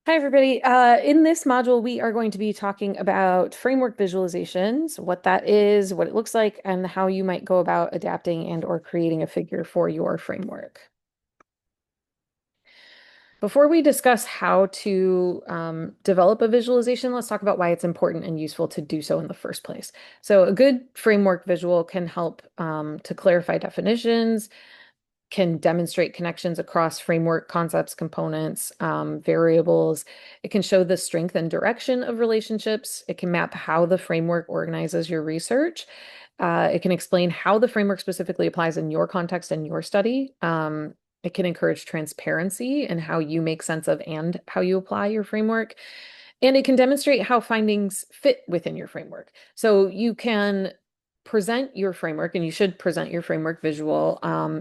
Hi, everybody. In this module, we are going to be talking about framework visualizations, what that is, what it looks like, and how you might go about adapting and or creating a figure for your framework. Before we discuss how to develop a visualization, let's talk about why it's important and useful to do so in the first place. So a good framework visual can help to clarify definitions, can demonstrate connections across framework concepts, components, variables. It can show the strength and direction of relationships. It can map how the framework organizes your research. It can explain how the framework specifically applies in your context and your study. It can encourage transparency in how you make sense of and how you apply your framework. And it can demonstrate how findings fit within your framework. So you can present your framework, and you should present your framework visual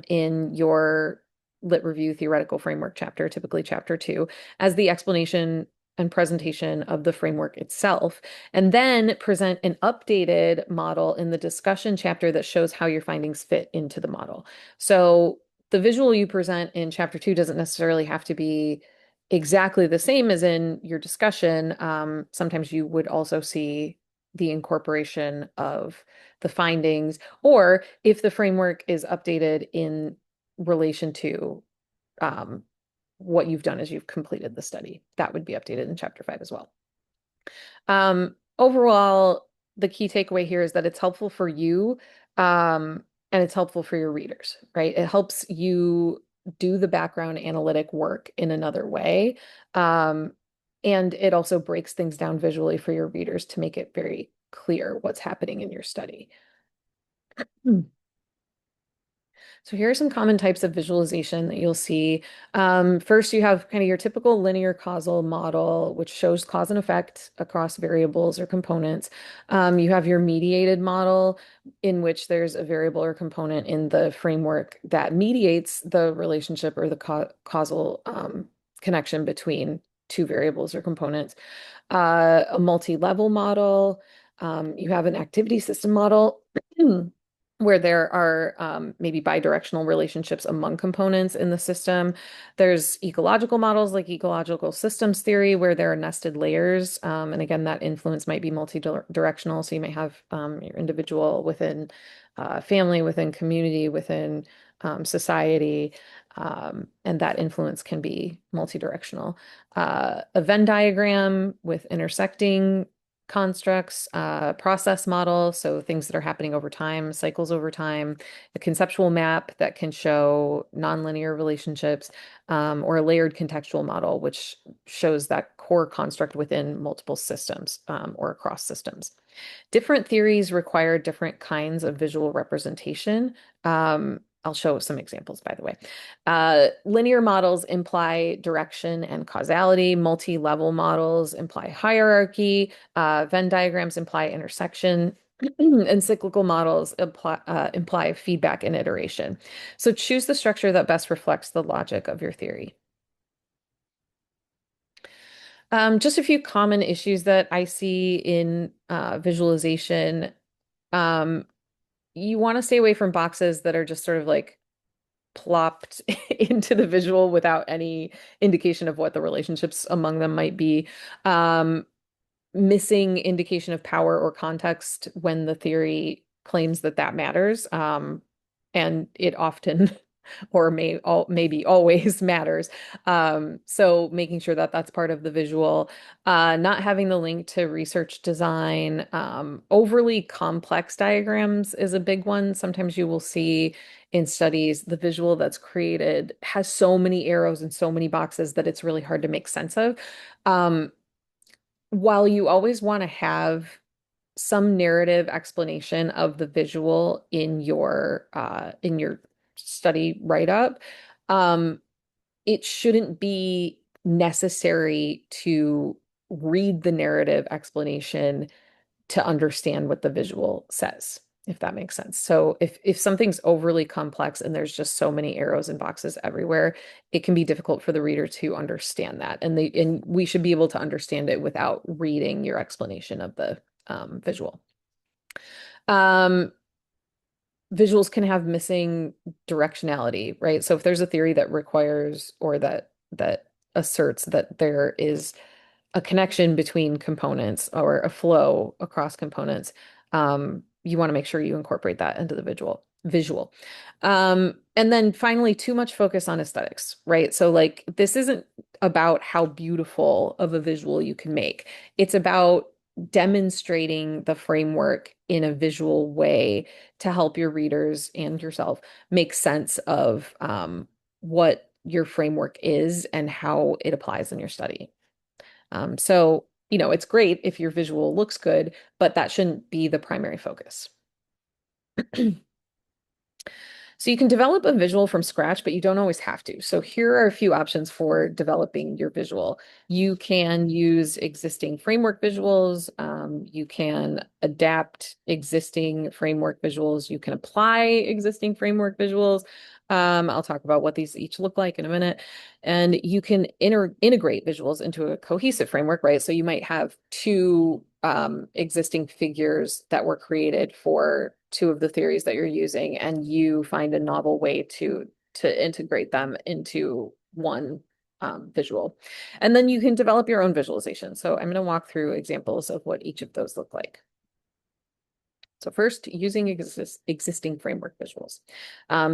in your Lit Review theoretical framework chapter, typically chapter 2, as the explanation and presentation of the framework itself, and then present an updated model in the discussion chapter that shows how your findings fit into the model. So the visual you present in chapter 2 doesn't necessarily have to be exactly the same as in your discussion. Sometimes you would also see the incorporation of the findings, or if the framework is updated in relation to um, what you've done as you've completed the study, that would be updated in chapter 5 as well. Overall, the key takeaway here is that it's helpful for you, and it's helpful for your readers, right? It helps you do the background analytic work in another way. Um, and it also breaks things down visually for your readers to make it very clear what's happening in your study. Hmm. So here are some common types of visualization that you'll see. First, you have kind of your typical linear causal model, which shows cause and effect across variables or components. You have your mediated model, in which there's a variable or component in the framework that mediates the relationship or the causal connection between two variables or components. A multi-level model. You have an activity system model. Where there are maybe bidirectional relationships among components in the system. There's ecological models like ecological systems theory, where there are nested layers. And again, that influence might be multi-directional. So you might have your individual within family, within community, within society. And that influence can be multi-directional. A Venn diagram with intersecting constructs, process model, so things that are happening over time, cycles over time, a conceptual map that can show nonlinear relationships, or a layered contextual model, which shows that core construct within multiple systems, or across systems. Different theories require different kinds of visual representation. I'll show some examples, by the way. Linear models imply direction and causality. Multi-level models imply hierarchy. Venn diagrams imply intersection. And cyclical models imply feedback and iteration. So choose the structure that best reflects the logic of your theory. Just a few common issues that I see in visualization. Um, you want to stay away from boxes that are just sort of like plopped into the visual without any indication of what the relationships among them might be. Um, Missing indication of power or context when the theory claims that that matters. And it often or maybe always matters. So making sure that that's part of the visual, not having the link to research design, overly complex diagrams is a big one. Sometimes you will see in studies the visual that's created has so many arrows and so many boxes that it's really hard to make sense of. Um, while you always want to have some narrative explanation of the visual in your study write-up, um, it shouldn't be necessary to read the narrative explanation to understand what the visual says, if that makes sense. So if something's overly complex and there's just so many arrows and boxes everywhere, it can be difficult for the reader to understand that. And we should be able to understand it without reading your explanation of the visual. Um, Visuals can have missing directionality, right? So if there's a theory that requires or that asserts that there is a connection between components or a flow across components, you want to make sure you incorporate that into the visual. And then finally, too much focus on aesthetics, right? So like this isn't about how beautiful of a visual you can make. It's about demonstrating the framework in a visual way to help your readers and yourself make sense of what your framework is and how it applies in your study. It's great if your visual looks good, but that shouldn't be the primary focus. So you can develop a visual from scratch, but you don't always have to. So here are a few options for developing your visual. You can use existing framework visuals. You can adapt existing framework visuals. You can apply existing framework visuals. I'll talk about what these each look like in a minute. And you can integrate visuals into a cohesive framework, right? So you might have two existing figures that were created for two of the theories that you're using, and you find a novel way to integrate them into one visual. And then you can develop your own visualization. So I'm going to walk through examples of what each of those look like. So first, using existing framework visuals.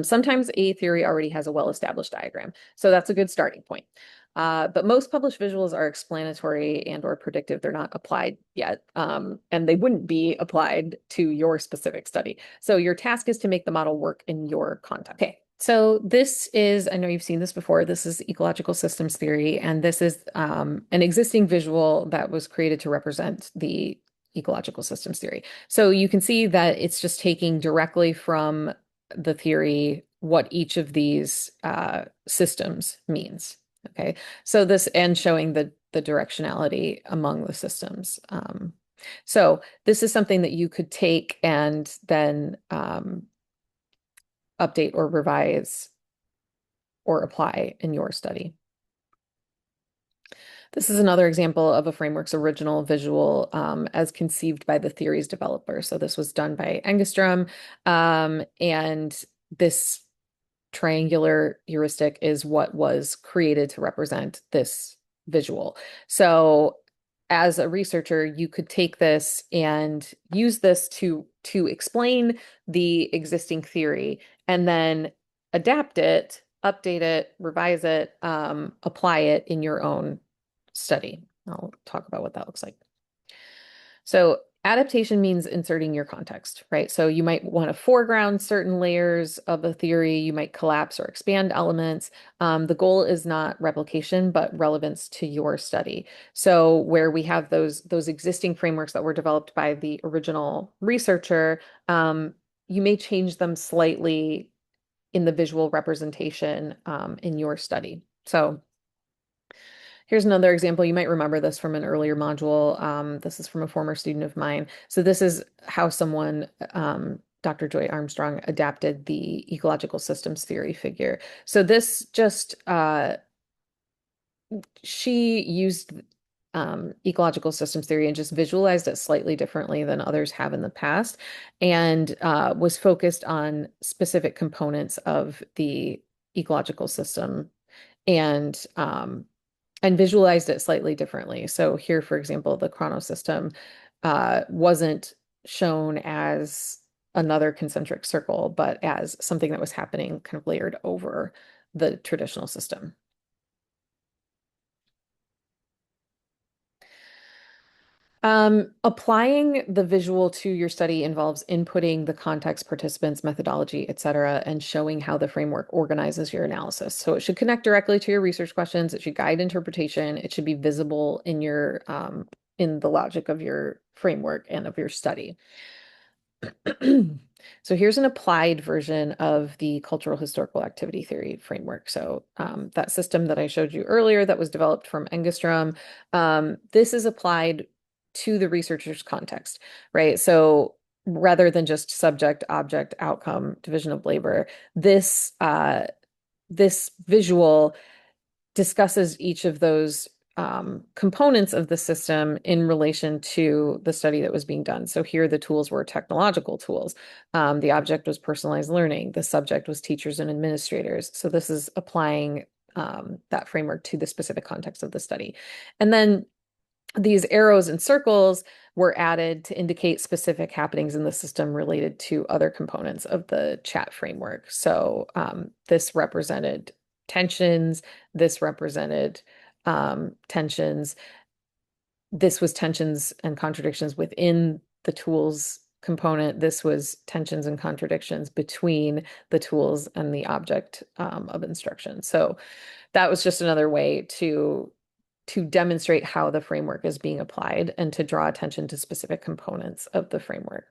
Sometimes a theory already has a well-established diagram, so that's a good starting point. But most published visuals are explanatory and or predictive. They're not applied yet, and they wouldn't be applied to your specific study. So your task is to make the model work in your context. Okay, so this is, I know you've seen this before, this is ecological systems theory, and this is an existing visual that was created to represent the ecological systems theory. So you can see that it's just taking directly from the theory what each of these systems means. Okay, so this and showing the directionality among the systems. So this is something that you could take and then update or revise or apply in your study. This is another example of a framework's original visual as conceived by the theory's developer. So this was done by Engstrom, and this triangular heuristic is what was created to represent this visual. So as a researcher, you could take this and use this to explain the existing theory and then adapt it, update it, revise it, apply it in your own study. I'll talk about what that looks like. So adaptation means inserting your context, right? So you might want to foreground certain layers of a theory. You might collapse or expand elements. The goal is not replication, but relevance to your study. So where we have those existing frameworks that were developed by the original researcher, you may change them slightly in the visual representation in your study. So here's another example. You might remember this from an earlier module. This is from a former student of mine. So this is how someone, Dr. Joy Armstrong, adapted the ecological systems theory figure. So this just, she used ecological systems theory and just visualized it slightly differently than others have in the past, and was focused on specific components of the ecological system and visualized it slightly differently. So here, for example, the chronosystem wasn't shown as another concentric circle, but as something that was happening kind of layered over the traditional system. Applying the visual to your study involves inputting the context, participants, methodology, et cetera, and showing how the framework organizes your analysis. So it should connect directly to your research questions. It should guide interpretation. It should be visible in your in the logic of your framework and of your study. So here's an applied version of the cultural historical activity theory framework. So that system that I showed you earlier that was developed from Engstrom, this is applied to the researcher's context, right? So rather than just subject, object, outcome, division of labor, this this visual discusses each of those components of the system in relation to the study that was being done. So here the tools were technological tools. The object was personalized learning. The subject was teachers and administrators. So this is applying that framework to the specific context of the study. And then these arrows and circles were added to indicate specific happenings in the system related to other components of the chat framework. So this represented tensions, this represented tensions. This was tensions and contradictions within the tools component. This was tensions and contradictions between the tools and the object of instruction. So that was just another way to demonstrate how the framework is being applied and to draw attention to specific components of the framework.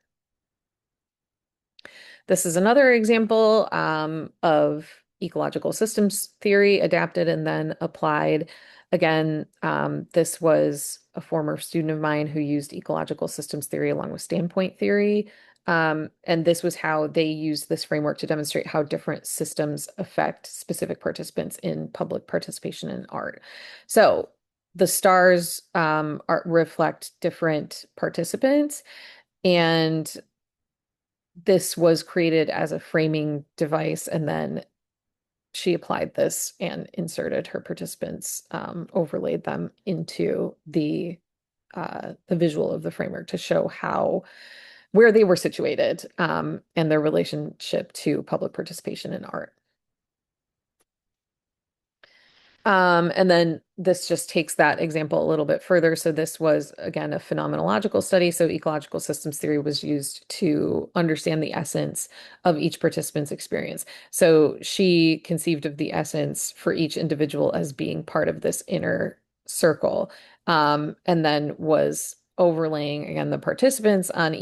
This is another example of ecological systems theory adapted and then applied. Again, this was a former student of mine who used ecological systems theory along with standpoint theory. And this was how they used this framework to demonstrate how different systems affect specific participants in public participation in art. So the stars reflect different participants, and this was created as a framing device, and then she applied this and inserted her participants, overlaid them into the visual of the framework to show where they were situated and their relationship to public participation in art. And then this just takes that example a little bit further. So this was, again, a phenomenological study. So ecological systems theory was used to understand the essence of each participant's experience. So she conceived of the essence for each individual as being part of this inner circle, and then was overlaying, again, the participants on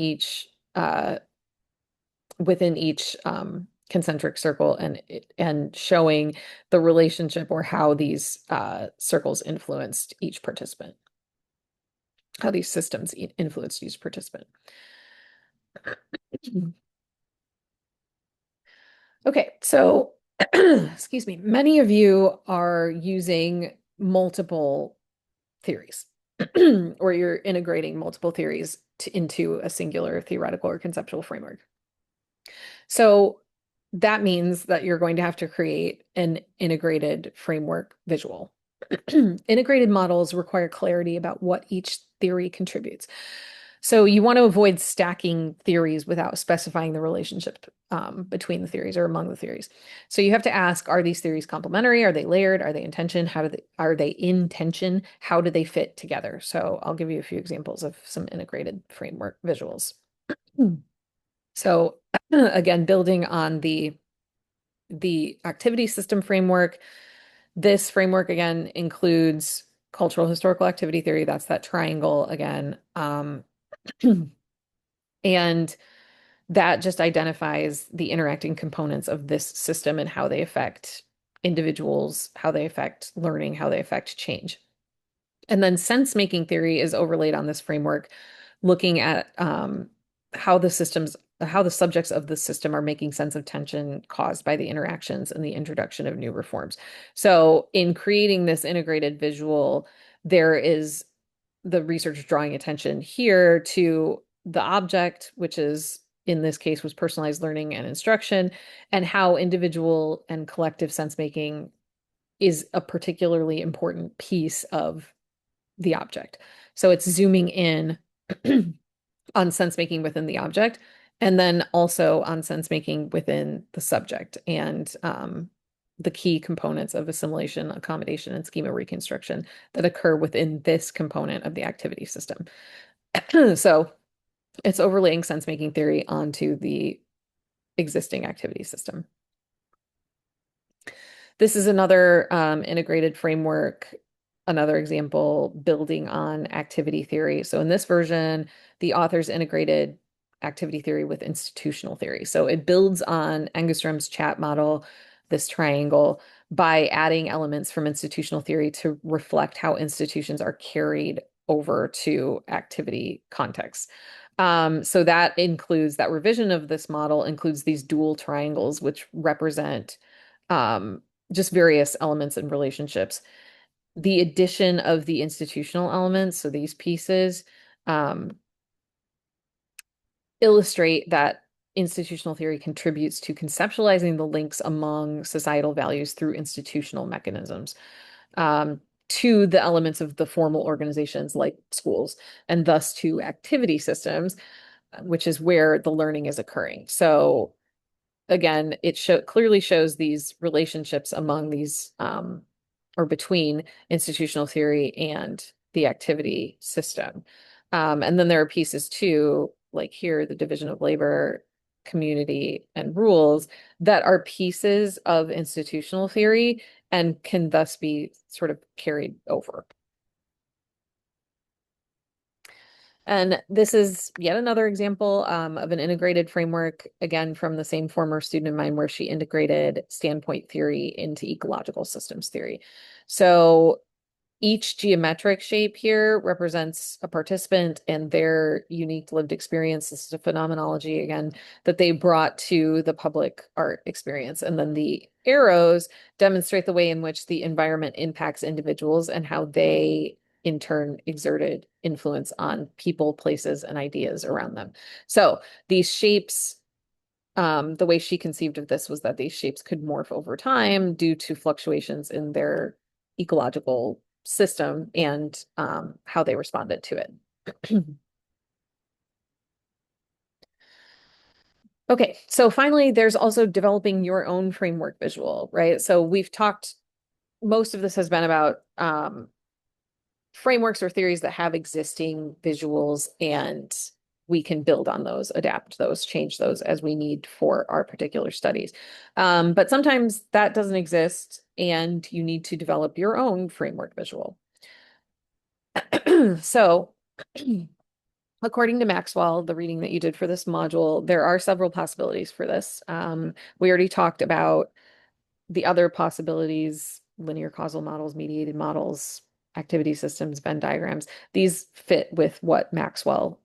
within each concentric circle and showing the relationship or how these circles influenced each participant, how these systems influenced each participant. Okay, so excuse me, many of you are using multiple theories or you're integrating multiple theories into a singular theoretical or conceptual framework. So that means that you're going to have to create an integrated framework visual. Integrated models require clarity about what each theory contributes. So you want to avoid stacking theories without specifying the relationship between the theories or among the theories. So you have to ask, are these theories complementary? Are they layered? Are they in tension? Are they in tension? How do they fit together? So I'll give you a few examples of some integrated framework visuals. So again, building on the activity system framework, this framework again includes cultural historical activity theory. That's that triangle again. And that just identifies the interacting components of this system and how they affect individuals, how they affect learning, how they affect change. And then sense-making theory is overlaid on this framework, looking at how the subjects of the system are making sense of tension caused by the interactions and the introduction of new reforms. So in creating this integrated visual, there is the research drawing attention here to the object, which is in this case was personalized learning and instruction, and how individual and collective sense making is a particularly important piece of the object. So it's zooming in on sense making within the object, and then also on sense making within the subject and the key components of assimilation, accommodation, and schema reconstruction that occur within this component of the activity system. So it's overlaying sense making theory onto the existing activity system. This is another integrated framework, another example building on activity theory. So in this version, the authors integrated activity theory with institutional theory. So it builds on Engestrom's chat model, this triangle, by adding elements from institutional theory to reflect how institutions are carried over to activity contexts. So that revision of this model includes these dual triangles, which represent just various elements and relationships. The addition of the institutional elements, so these pieces, illustrate that institutional theory contributes to conceptualizing the links among societal values through institutional mechanisms um, to the elements of the formal organizations like schools, and thus to activity systems, which is where the learning is occurring. So again, clearly shows these relationships among these or between institutional theory and the activity system. And then there are pieces too, like here, the division of labor, community, and rules that are pieces of institutional theory and can thus be sort of carried over. And this is yet another example of an integrated framework, again, from the same former student of mine, where she integrated standpoint theory into ecological systems theory. So each geometric shape here represents a participant and their unique lived experience. This is a phenomenology, again, that they brought to the public art experience. And then the arrows demonstrate the way in which the environment impacts individuals and how they, in turn, exerted influence on people, places, and ideas around them. So these shapes the way she conceived of this was that these shapes could morph over time due to fluctuations in their ecological system and how they responded to it. Okay, so finally, there's also developing your own framework visual, right? So we've talked, most of this has been about frameworks or theories that have existing visuals, and we can build on those, adapt those, change those as we need for our particular studies. But sometimes that doesn't exist and you need to develop your own framework visual. So, according to Maxwell, the reading that you did for this module, there are several possibilities for this. We already talked about the other possibilities, linear causal models, mediated models, activity systems, Venn diagrams, these fit with what Maxwell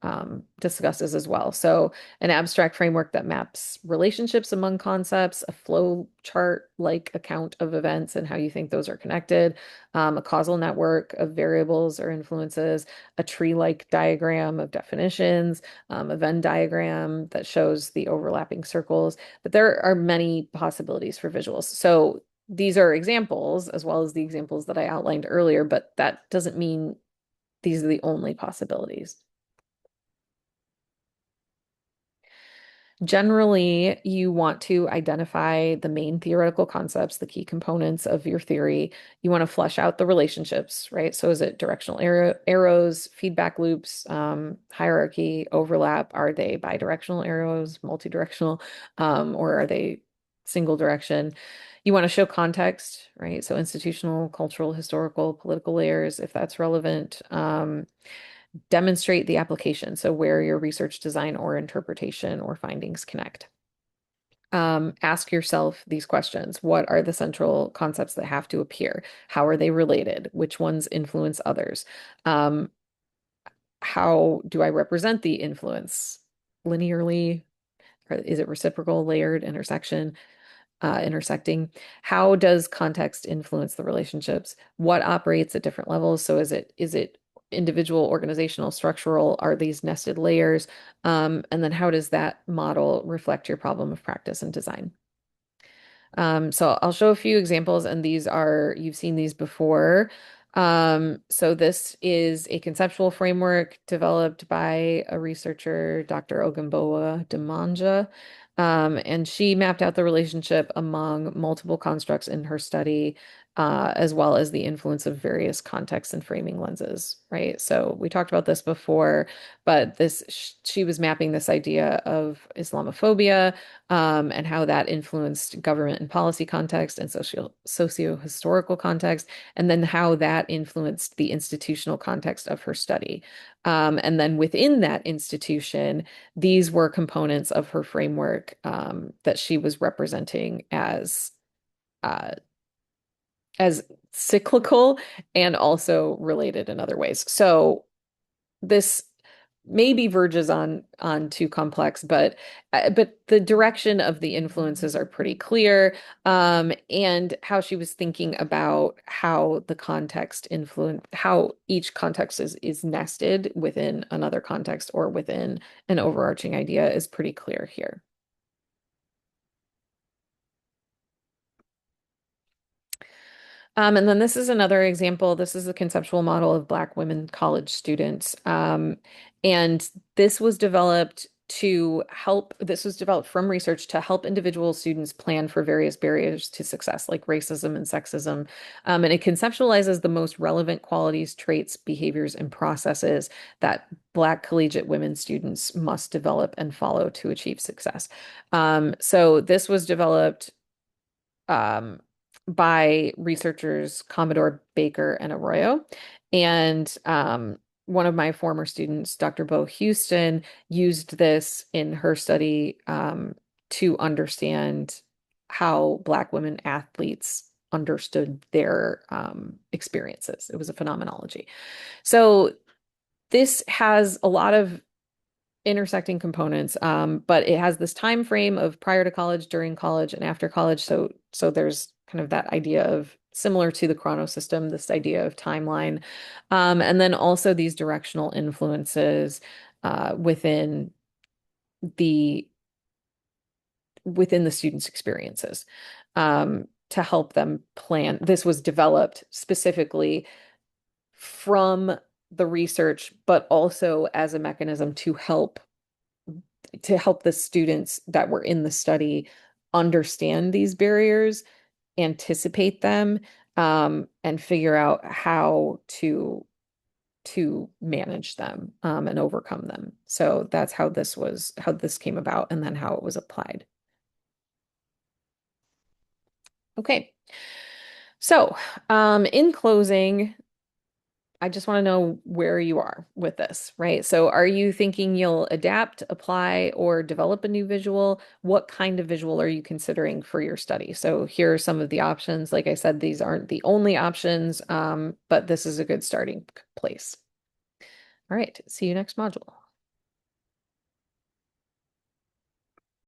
discusses as well. So an abstract framework that maps relationships among concepts, a flow chart like account of events and how you think those are connected, a causal network of variables or influences, a tree-like diagram of definitions, a Venn diagram that shows the overlapping circles. But there are many possibilities for visuals. So these are examples as well as the examples that I outlined earlier, but that doesn't mean these are the only possibilities. Generally, you want to identify the main theoretical concepts, the key components of your theory. You want to flesh out the relationships, right? So is it directional arrows, feedback loops, hierarchy, overlap? Are they bidirectional arrows, multidirectional, or are they single direction? You want to show context, right? So institutional, cultural, historical, political layers, if that's relevant. Demonstrate the application, so where your research design or interpretation or findings connect. Ask yourself these questions. What are the central concepts that have to appear? How are they related? Which ones influence others? How do I represent the influence? Linearly? Or is it reciprocal, layered, intersecting? How does context influence the relationships? What operates at different levels? So is it individual, organizational, structural? Are these nested layers? And then how does that model reflect your problem of practice and design? So I'll show a few examples, and you've seen these before. So this is a conceptual framework developed by a researcher, Dr. Ogunbowa Demanja. And she mapped out the relationship among multiple constructs in her study, as well as the influence of various contexts and framing lenses, right? So we talked about this before, but she was mapping this idea of Islamophobia, and how that influenced government and policy context and socio-historical context, and then how that influenced the institutional context of her study. And then within that institution, these were components of her framework that she was representing uh, as cyclical and also related in other ways. So this maybe verges on too complex, but the direction of the influences are pretty clear, and how she was thinking about how the context influence how each context is nested within another context or within an overarching idea is pretty clear here. And then this is another example. This is a conceptual model of Black women college students. And this was developed this was developed from research to help individual students plan for various barriers to success, like racism and sexism. And it conceptualizes the most relevant qualities, traits, behaviors, and processes that Black collegiate women students must develop and follow to achieve success. So this was developed um, by researchers Commodore Baker and Arroyo. And one of my former students, Dr. Bo Houston, used this in her study to understand how Black women athletes understood their experiences. It was a phenomenology. So this has a lot of intersecting components, but it has this time frame of prior to college, during college, and after college. So there's kind of that idea of similar to the chrono system, this idea of timeline, and then also these directional influences within the students' experiences to help them plan. This was developed specifically from the research, but also as a mechanism to help the students that were in the study understand these barriers, anticipate them, and figure out how to manage them and overcome them. So that's how this came about, and then how it was applied. Okay. So, in closing, I just want to know where you are with this, right? So are you thinking you'll adapt, apply, or develop a new visual? What kind of visual are you considering for your study? So here are some of the options. Like I said, these aren't the only options, but this is a good starting place. All right, see you next module.